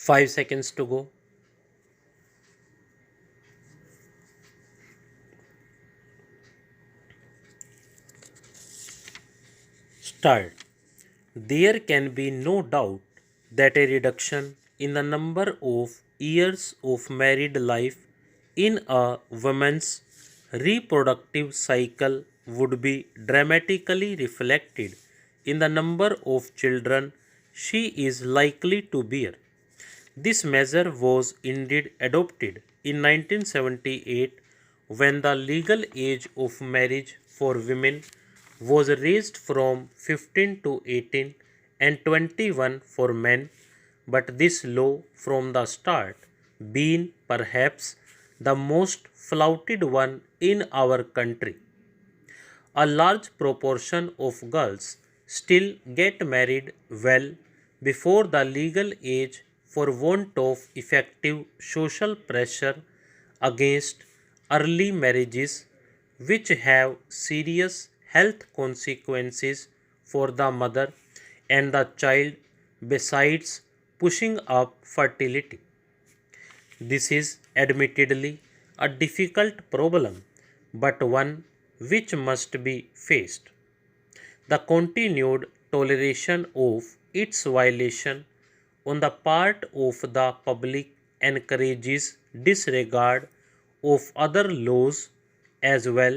5 seconds to go. Start. There can be no doubt that a reduction in the number of years of married life in a woman's reproductive cycle would be dramatically reflected in the number of children she is likely to bear. This measure was indeed adopted in 1978 when the legal age of marriage for women was raised from 15 to 18 and 21 for men, but this law from the start been perhaps the most flouted one in our country. A large proportion of girls still get married well before the legal age for want of effective social pressure against early marriages, which have serious health consequences for the mother and the child besides pushing up fertility. This is admittedly a difficult problem, but one which must be faced. The continued toleration of its violation on the part of the public encourages disregard of other laws as well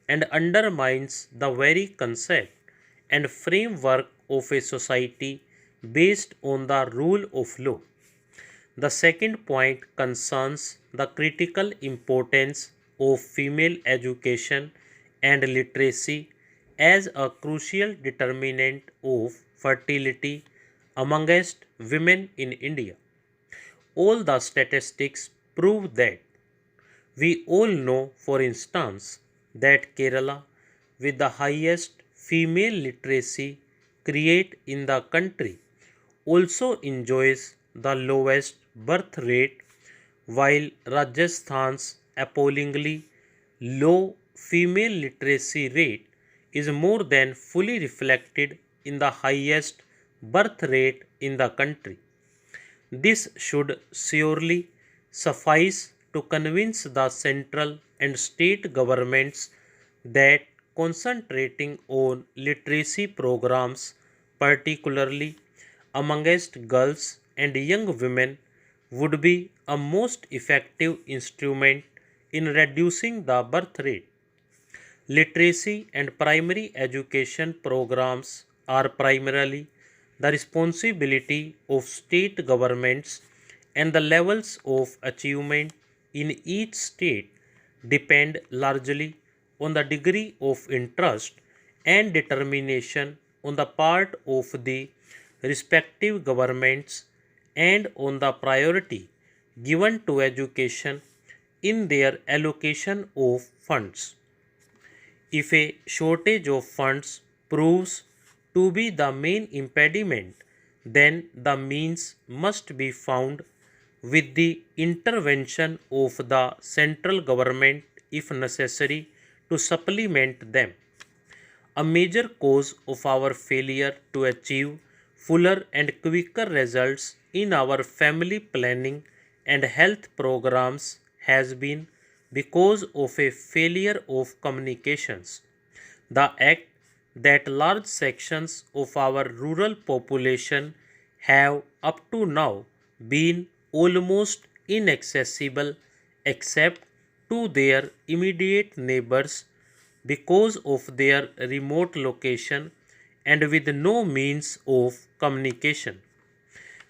and undermines the very concept and framework of a society based on the rule of law. The second point concerns the critical importance of female education and literacy as a crucial determinant of fertility amongst women in India. All the statistics prove that. We all know, for instance, that Kerala, with the highest female literacy rate in the country, also enjoys the lowest birth rate, while Rajasthan's appallingly low female literacy rate is more than fully reflected in the highest birth rate in the country. This should surely suffice to convince the central and state governments that concentrating on literacy programs, particularly amongst girls and young women, would be a most effective instrument in reducing the birth rate. Literacy and primary education programs are primarily the responsibility of state governments, and the levels of achievement in each state depend largely on the degree of interest and determination on the part of the respective governments and on the priority given to education in their allocation of funds. If a shortage of funds proves to be the main impediment, then the means must be found with the intervention of the central government if necessary to supplement them. A major cause of our failure to achieve fuller and quicker results in our family planning and health programs has been because of a failure of communications. The act that large sections of our rural population have up to now been almost inaccessible except to their immediate neighbors because of their remote location and with no means of communication.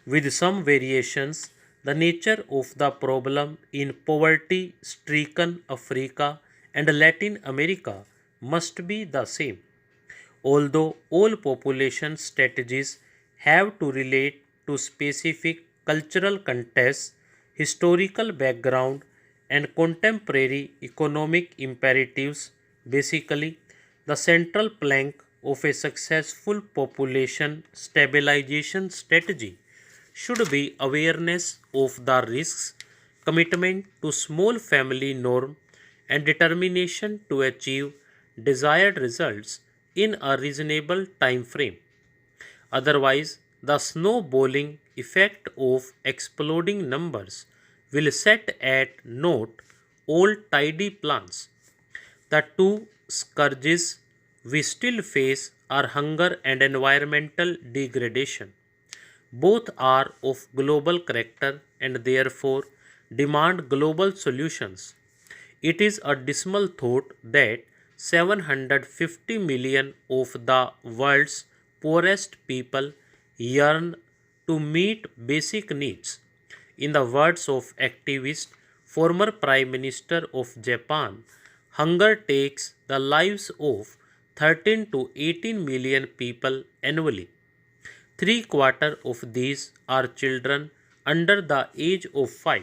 With some variations, the nature of the problem in poverty stricken Africa and Latin America must be the same. Although all population strategies have to relate to specific cultural contexts, historical background, and contemporary economic imperatives, basically, the central plank of a successful population stabilization strategy should be awareness of the risks, commitment to small family norm, and determination to achieve desired results in a reasonable time frame. Otherwise, the snowballing effect of exploding numbers will set at naught all tidy plans. The two scourges we still face are hunger and environmental degradation. Both are of global character and therefore demand global solutions. It is a dismal thought that 750 million of the world's poorest people yearn to meet basic needs. In the words of activist former Prime Minister of Japan, hunger takes the lives of 13 to 18 million people annually. Three-quarters of these are children under the age of 5.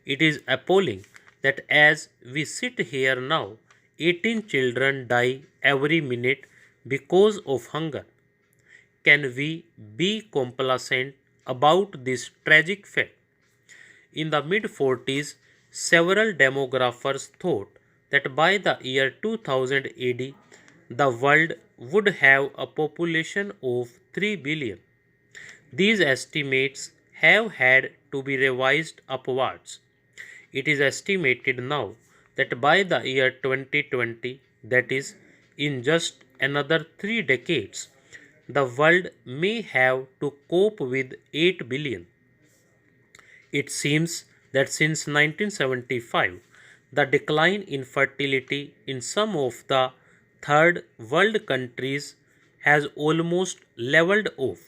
It is appalling that as we sit here now, 18 children die every minute because of hunger. Can we be complacent about this tragic fact? In the mid 40s, several demographers thought that by the year 2000 AD, the world would have a population of 3 billion. These estimates have had to be revised upwards. It is estimated now that by the year 2020, that is, in just another 3 decades, the world may have to cope with 8 billion. It seems that since 1975, the decline in fertility in some of the third world countries has almost leveled off.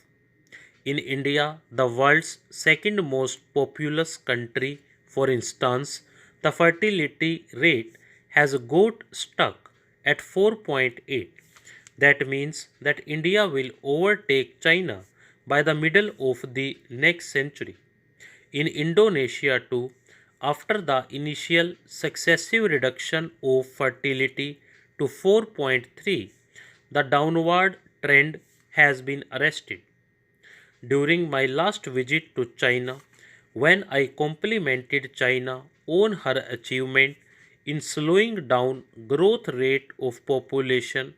In India, the world's second most populous country, for instance, the fertility rate has got stuck at 4.8. That means that India will overtake China by the middle of the next century. In Indonesia too, after the initial successive reduction of fertility to 4.3, the downward trend has been arrested. During my last visit to China, when I complimented China on her achievement in slowing down growth rate of population,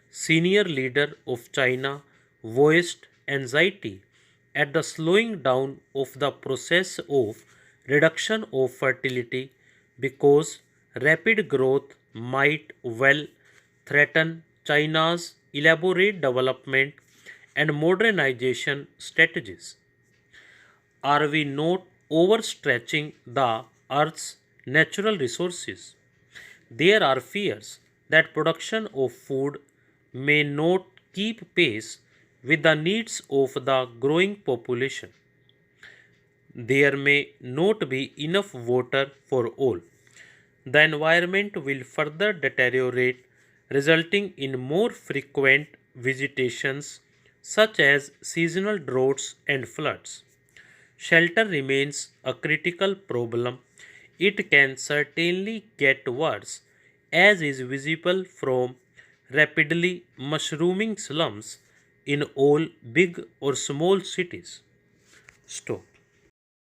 senior leader of China voiced anxiety at the slowing down of the process of reduction of fertility because rapid growth might well threaten China's elaborate development and modernization strategies. Are we not overstretching the Earth's natural resources? There are fears that production of food may not keep pace with the needs of the growing population. There may not be enough water for all. The environment will further deteriorate, resulting in more frequent visitations such as seasonal droughts and floods. Shelter remains a critical problem. It can certainly get worse, as is visible from rapidly mushrooming slums in all big or small cities. Stop.